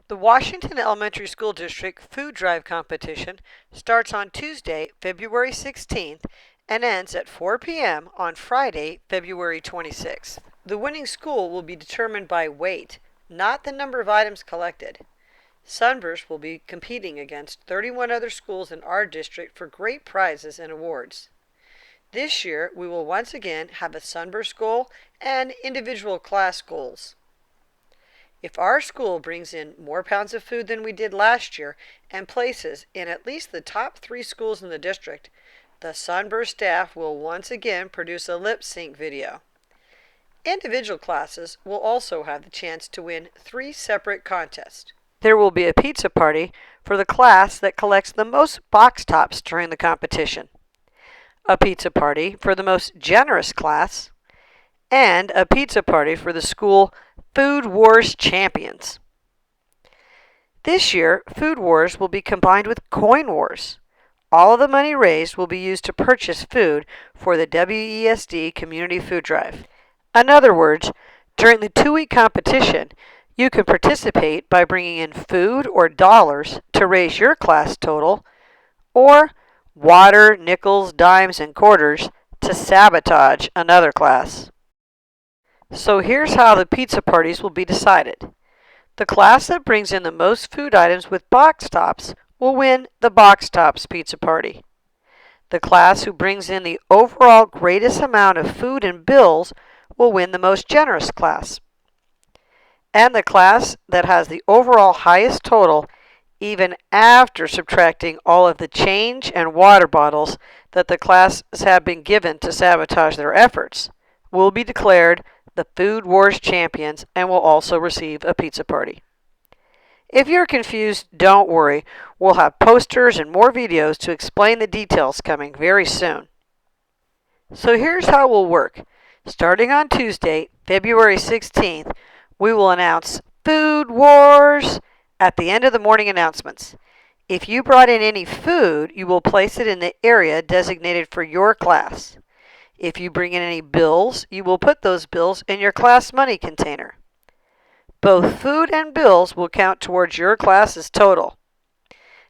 The Washington Elementary School District Food Drive Competition starts on Tuesday, February 16th and ends at 4 p.m. on Friday, February 26th. The winning school will be determined by weight, not the number of items collected. Sunburst will be competing against 31 other schools in our district for great prizes and awards. This year, we will once again have a Sunburst goal and individual class goals. If our school brings in more pounds of food than we did last year and places in at least the top 3 schools in the district, the Sunburst staff will once again produce a lip sync video. Individual classes will also have the chance to win 3 separate contests. There will be a pizza party for the class that collects the most box tops during the competition, a pizza party for the most generous class, and a pizza party for the school Food Wars champions. This year, Food Wars will be combined with Coin Wars. All of the money raised will be used to purchase food for the W.E.S.D. Community Food Drive. In other words, during the 2-week competition, you can participate by bringing in food or dollars to raise your class total, or water, nickels, dimes, and quarters to sabotage another class. So here's how the pizza parties will be decided. The class that brings in the most food items with box tops will win the box tops pizza party. The class who brings in the overall greatest amount of food and bills will win the most generous class. And the class that has the overall highest total, even after subtracting all of the change and water bottles that the classes have been given to sabotage their efforts, will be declared the Food Wars champions and will also receive a pizza party. If you're confused, don't worry. We'll have posters and more videos to explain the details coming very soon. So here's how it will work. Starting on Tuesday, February 16th, we will announce Food Wars at the end of the morning announcements. If you brought in any food, you will place it in the area designated for your class. If you bring in any bills, you will put those bills in your class money container. Both food and bills will count towards your class's total.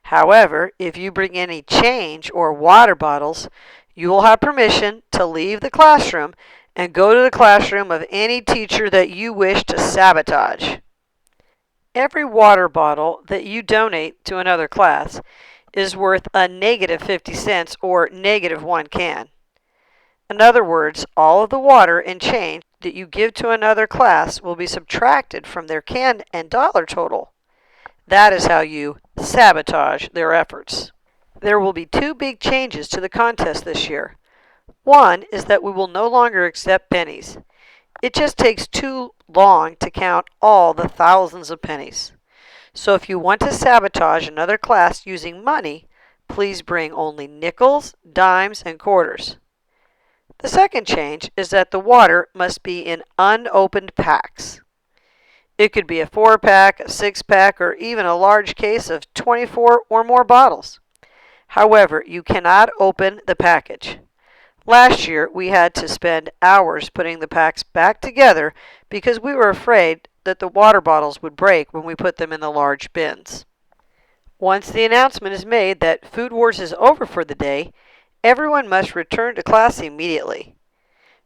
However, if you bring in any change or water bottles, you will have permission to leave the classroom and go to the classroom of any teacher that you wish to sabotage. Every water bottle that you donate to another class is worth a negative 50 cents or negative 1 can. In other words, all of the water and change that you give to another class will be subtracted from their can and dollar total. That is how you sabotage their efforts. There will be 2 big changes to the contest this year. One is that we will no longer accept pennies. It just takes too long to count all the thousands of pennies. So if you want to sabotage another class using money, please bring only nickels, dimes, and quarters. The second change is that the water must be in unopened packs. It could be a 4-pack, a 6-pack, or even a large case of 24 or more bottles. However, you cannot open the package. Last year, we had to spend hours putting the packs back together because we were afraid that the water bottles would break when we put them in the large bins. Once the announcement is made that Food Wars is over for the day, everyone must return to class immediately.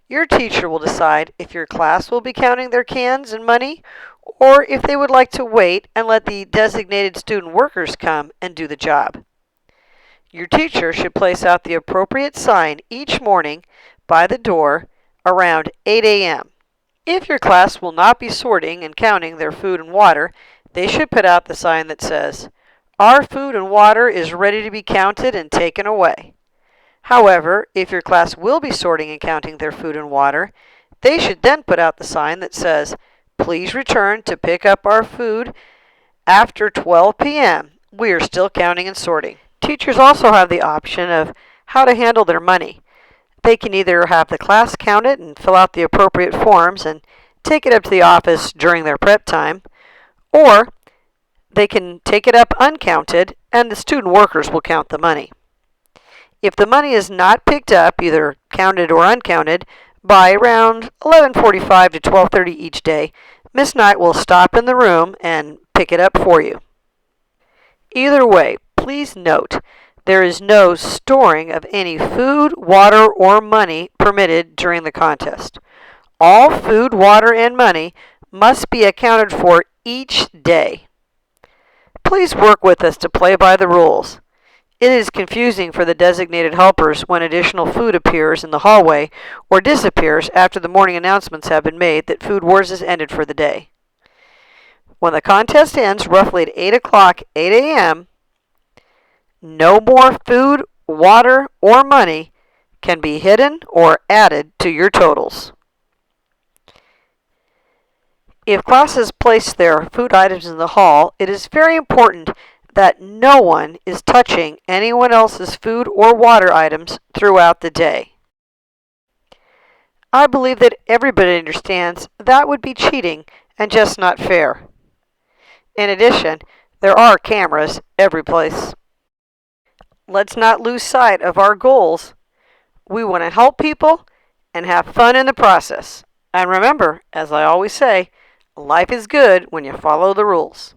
Your teacher will decide if your class will be counting their cans and money, or if they would like to wait and let the designated student workers come and do the job. Your teacher should place out the appropriate sign each morning by the door around 8 a.m. If your class will not be sorting and counting their food and water, they should put out the sign that says, "Our food and water is ready to be counted and taken away." However, if your class will be sorting and counting their food and water, they should then put out the sign that says, "Please return to pick up our food after 12 p.m. We are still counting and sorting." Teachers also have the option of how to handle their money. They can either have the class count it and fill out the appropriate forms and take it up to the office during their prep time, or they can take it up uncounted and the student workers will count the money. If the money is not picked up, either counted or uncounted, by around 11:45 to 12:30 each day, Miss Knight will stop in the room and pick it up for you. Either way, please note, there is no storing of any food, water, or money permitted during the contest. All food, water, and money must be accounted for each day. Please work with us to play by the rules. It is confusing for the designated helpers when additional food appears in the hallway or disappears after the morning announcements have been made that Food Wars has ended for the day. When the contest ends roughly at 8 o'clock, 8 a.m., no more food, water, or money can be hidden or added to your totals. If classes place their food items in the hall, it is very important that no one is touching anyone else's food or water items throughout the day. I believe that everybody understands that would be cheating and just not fair. In addition, there are cameras every place. Let's not lose sight of our goals. We want to help people and have fun in the process. And remember, as I always say, life is good when you follow the rules.